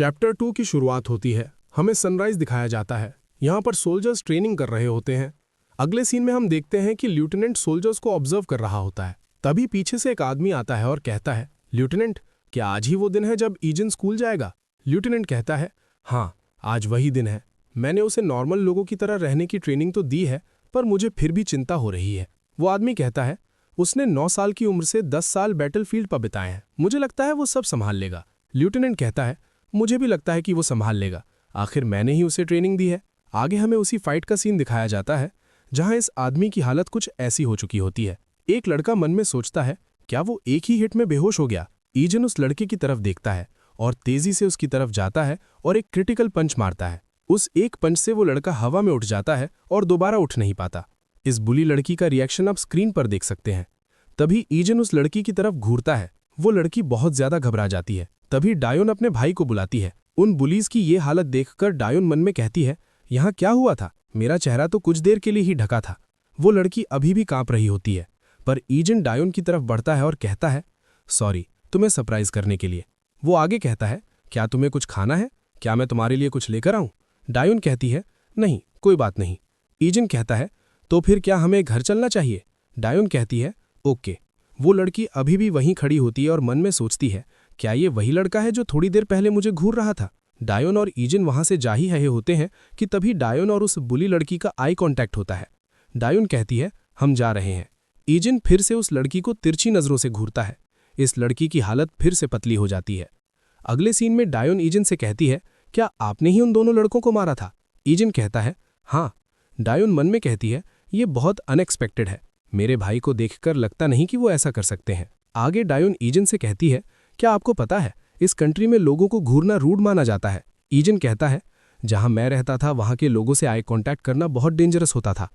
Chapter 2 की शुरुआत होती है। हमें सनराइज दिखाया जाता है। यहाँ पर सोल्जर्स ट्रेनिंग कर रहे होते हैं। अगले सीन में हम देखते हैं कि लेफ्टिनेंट सोल्जर्स को ऑब्जर्व कर रहा होता है। तभी पीछे से एक आदमी आता है और कहता है, लेफ्टिनेंट, क्या आज ही वो दिन है जब ईजन स्कूल जाएगा? लेफ्टिनेंट कहता है, हाँ, आज वही दिन है। मैंने उसे नॉर्मल लोगों की तरह रहने की ट्रेनिंग तो दी है, पर मुझे फिर भी चिंता हो रही है। वो आदमी कहता है, उसने 9 साल की उम्र से 10 साल बैटलफील्ड पर बिताए हैं। मुझे लगता है वो सब संभाल लेगा। लेफ्टिनेंट कहता है, मुझे भी लगता है कि वो संभाल लेगा। आखिर मैंने ही उसे ट्रेनिंग दी है। आगे हमें उसी फाइट का सीन दिखाया जाता है जहां इस आदमी की हालत कुछ ऐसी हो चुकी होती है। एक लड़का मन में सोचता है, क्या वो एक ही हिट में बेहोश हो गया? ईजन उस लड़के की तरफ देखता है और तेजी से उसकी तरफ जाता है और एक क्रिटिकल पंच मारता है। उस एक पंच से वो लड़का हवा में उठ जाता है और दोबारा उठ नहीं पाता। इस बुली लड़की का रिएक्शन आप स्क्रीन पर देख सकते हैं। तभी ईजन उस लड़की की तरफ घूरता है। वो लड़की बहुत ज्यादा घबरा जाती है। तभी डायोन अपने भाई को बुलाती है। उन बुलीज की ये हालत देखकर डायोन मन में कहती है, यहाँ क्या हुआ था? मेरा चेहरा तो कुछ देर के लिए ही ढका था। वो लड़की अभी भी कांप रही होती है, पर ईजन डायोन की तरफ बढ़ता है और कहता है, सॉरी, तुम्हें सरप्राइज करने के लिए। वो आगे कहता है, क्या तुम्हें कुछ खाना है? क्या मैं तुम्हारे लिए कुछ लेकर आऊं? डायोन कहती है, नहीं, कोई बात नहीं। ईजन कहता है, तो फिर क्या हमें घर चलना चाहिए? डायोन कहती है, ओके। वो लड़की अभी भी वहीं खड़ी होती है और मन में सोचती है, क्या ये वही लड़का है जो थोड़ी देर पहले मुझे घूर रहा था? डायोन और ईजन वहां से जा ही रहे होते हैं कि तभी डायोन और उस बुली लड़की का आई कांटेक्ट होता है। डायोन कहती है, हम जा रहे हैं। ईजन फिर से उस लड़की को तिरछी नजरों से घूरता है। इस लड़की की हालत फिर से पतली हो जाती है। अगले सीन में डायोन ईजन से कहती है, क्या आपने ही उन दोनों लड़कों को मारा था? ईजन कहता है, हाँ। डायोन मन में कहती है, ये बहुत अनएक्सपेक्टेड है। मेरे भाई को देखकर लगता नहीं कि वो ऐसा कर सकते हैं। आगे डायोन ईजन से कहती है, क्या आपको पता है, इस कंट्री में लोगों को घूरना रूड माना जाता है? ईजन कहता है, जहां मैं रहता था वहां के लोगों से आई कांटेक्ट करना बहुत डेंजरस होता था।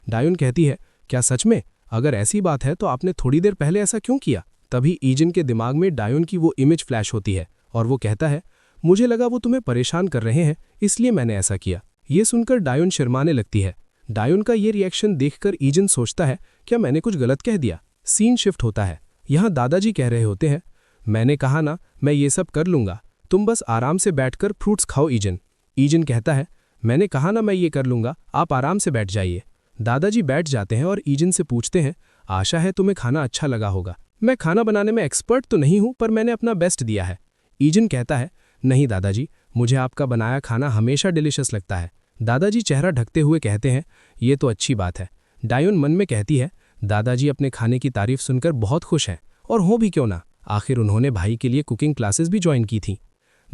डायोन कहती है, क्या सच में? अगर ऐसी बात है तो आपने थोड़ी देर पहले ऐसा क्यों किया? तभी ईजन के दिमाग में डायोन की वो इमेज फ्लैश होती है और वो कहता है, मुझे लगा वो तुम्हें परेशान कर रहे हैं, इसलिए मैंने ऐसा किया। ये सुनकर डायोन शर्माने लगती है। डायोन का ये रिएक्शन देखकर ईजन सोचता है, क्या मैंने कुछ गलत कह दिया? सीन शिफ्ट होता है। यहाँ दादाजी कह रहे होते हैं, मैंने कहा ना, मैं ये सब कर लूंगा, तुम बस आराम से बैठकर फ्रूट्स खाओ। ईजन ईजन कहता है, मैंने कहा ना मैं ये कर लूंगा, आप आराम से बैठ जाइए। दादाजी बैठ जाते हैं और ईजन से पूछते हैं, आशा है तुम्हें खाना अच्छा लगा होगा। मैं खाना बनाने में एक्सपर्ट तो नहीं हूं, पर मैंने अपना बेस्ट दिया है। ईजन कहता है, नहीं दादाजी, मुझे आपका बनाया खाना हमेशा डिलीशियस लगता है। दादाजी चेहरा ढकते हुए कहते हैं, ये तो अच्छी बात है। डायोन मन में कहती है, दादाजी अपने खाने की तारीफ सुनकर बहुत खुश हैं, और हो भी क्यों ना, आखिर उन्होंने भाई के लिए कुकिंग क्लासेस भी ज्वाइन की थीं।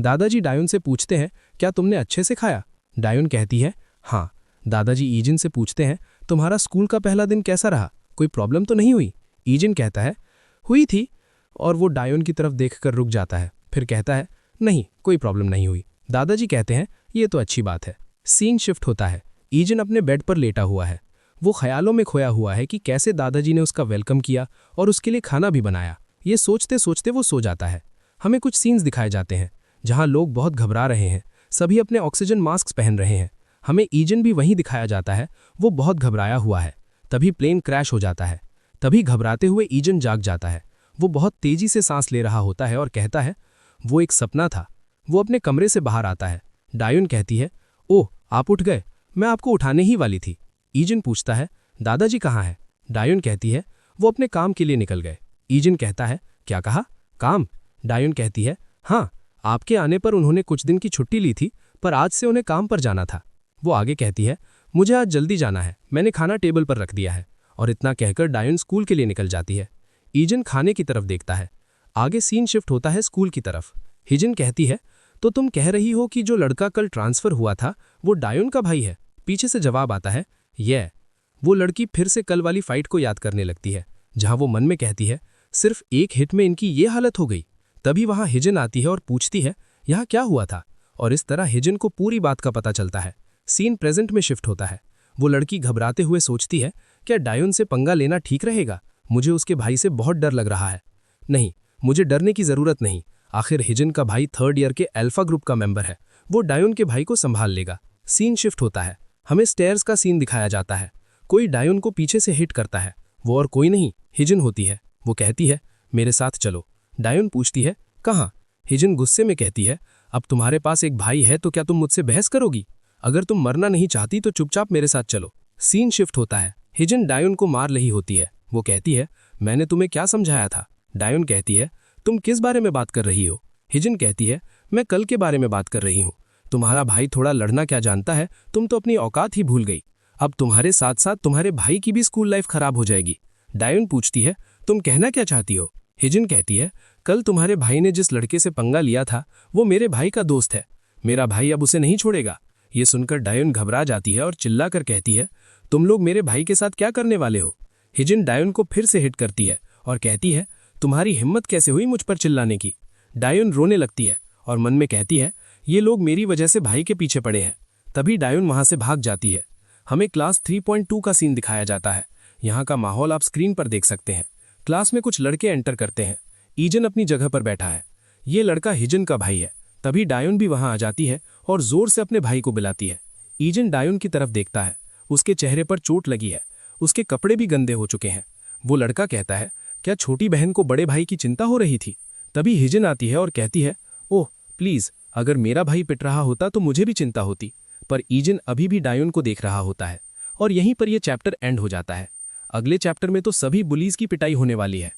दादाजी डायोन से पूछते हैं, क्या तुमने अच्छे से खाया? डायोन कहती है, हाँ। दादाजी ईजन से पूछते हैं, तुम्हारा स्कूल का पहला दिन कैसा रहा? कोई प्रॉब्लम तो नहीं हुई? ईजन कहता है, हुई थी, और वो डायोन की तरफ देखकर रुक जाता है। फिर कहता है, नहीं, कोई प्रॉब्लम नहीं हुई। दादाजी कहते हैं, ये तो अच्छी बात है। सीन शिफ्ट होता है। ईजन अपने बेड पर लेटा हुआ है। वो ख्यालों में खोया हुआ है कि कैसे दादाजी ने उसका वेलकम किया और उसके लिए खाना भी बनाया। ये सोचते सोचते वो सो जाता है। हमें कुछ सीन्स दिखाए जाते हैं जहां लोग बहुत घबरा रहे हैं। सभी अपने ऑक्सीजन मास्क पहन रहे हैं। हमें ईजन भी वहीं दिखाया जाता है। वो बहुत घबराया हुआ है। तभी प्लेन क्रैश हो जाता है। तभी घबराते हुए ईजन जाग जाता है। वो बहुत तेजी से सांस ले रहा होता है और कहता है, वो एक सपना था। वो अपने कमरे से बाहर आता है। डायोन कहती है, ओह, आप उठ गए, मैं आपको उठाने ही वाली थी। ईजन पूछता है, दादाजी कहाँ है? डायोन कहती है, वो अपने काम के लिए निकल गए। ईजन कहता है, क्या कहा? काम? डायोन कहती है, हाँ, आपके आने पर उन्होंने कुछ दिन की छुट्टी ली थी, पर आज से उन्हें काम पर जाना था। वो आगे कहती है, मुझे आज जल्दी जाना है, मैंने खाना टेबल पर रख दिया है। और इतना कहकर डायोन स्कूल के लिए निकल जाती है। ईजन खाने की तरफ देखता है। आगे सीन शिफ्ट होता है स्कूल की तरफ। ईजन कहती है, तो तुम कह रही हो कि जो लड़का कल ट्रांसफर हुआ था वो डायोन का भाई है? पीछे से जवाब आता है, ये। वो लड़की फिर से कल वाली फाइट को याद करने लगती है, जहां वो मन में कहती है, सिर्फ एक हिट में इनकी ये हालत हो गई। तभी वहां हिजन आती है और पूछती है, यहाँ क्या हुआ था? और इस तरह हिजन को पूरी बात का पता चलता है। सीन प्रेजेंट में शिफ्ट होता है। वो लड़की घबराते हुए सोचती है, क्या डायोन से पंगा लेना ठीक रहेगा? मुझे उसके भाई से बहुत डर लग रहा है। नहीं, मुझे डरने की जरूरत नहीं। आखिर हिजन का भाई 3rd ईयर के अल्फा ग्रुप का मेंबर है। वो डायोन के भाई को संभाल लेगा। सीन शिफ्ट होता है। हमें स्टेयर्स का सीन दिखाया जाता है। कोई डायोन को पीछे से हिट करता है। वो और कोई नहीं, हिजन होती है। वो कहती है, मेरे साथ चलो। डायोन पूछती है, कहाँ? हिजन गुस्से में कहती है, अब तुम्हारे पास एक भाई है तो क्या तुम मुझसे बहस करोगी? अगर तुम मरना नहीं चाहती तो चुपचाप मेरे साथ चलो। सीन शिफ्ट होता है। हिजन डायोन को मार रही होती है। वो कहती है, मैंने तुम्हें क्या समझाया था? डायोन कहती है, तुम किस बारे में बात कर रही हो? हिजन कहती है, मैं कल के बारे में बात कर रही हूँ। तुम्हारा भाई थोड़ा लड़ना क्या जानता है, तुम तो अपनी औकात ही भूल गई। अब तुम्हारे साथ साथ तुम्हारे भाई की भी स्कूल लाइफ खराब हो जाएगी। डायोन पूछती है, तुम कहना क्या चाहती हो? हिजन कहती है, कल तुम्हारे भाई ने जिस लड़के से पंगा लिया था वो मेरे भाई का दोस्त है। मेरा भाई अब उसे नहीं छोड़ेगा। ये सुनकर डायोन घबरा जाती है और चिल्लाकर कहती है, तुम लोग मेरे भाई के साथ क्या करने वाले हो? हिजन डायोन को फिर से हिट करती है और कहती है, तुम्हारी हिम्मत कैसे हुई मुझ पर चिल्लाने की? डायोन रोने लगती है और मन में कहती है, ये लोग मेरी वजह से भाई के पीछे पड़े हैं। तभी डायोन वहां से भाग जाती है। हमें क्लास 3.2 का सीन दिखाया जाता है। यहाँ का माहौल आप स्क्रीन पर देख सकते हैं। क्लास में कुछ लड़के एंटर करते हैं। ईजन अपनी जगह पर बैठा है। ये लड़का हिजन का भाई है। तभी डायोन भी वहां आ जाती है और जोर से अपने भाई को बुलाती है। ईजन डायोन की तरफ देखता है। उसके चेहरे पर चोट लगी है। उसके कपड़े भी गंदे हो चुके हैं। वो लड़का कहता है, क्या छोटी बहन को बड़े भाई की चिंता हो रही थी? तभी हिजन आती है और कहती है, ओह प्लीज, अगर मेरा भाई पिट रहा होता तो मुझे भी चिंता होती। पर ईजन अभी भी डायोन को देख रहा होता है। और यहीं पर यह चैप्टर एंड हो जाता है। अगले चैप्टर में तो सभी बुलीज की पिटाई होने वाली है।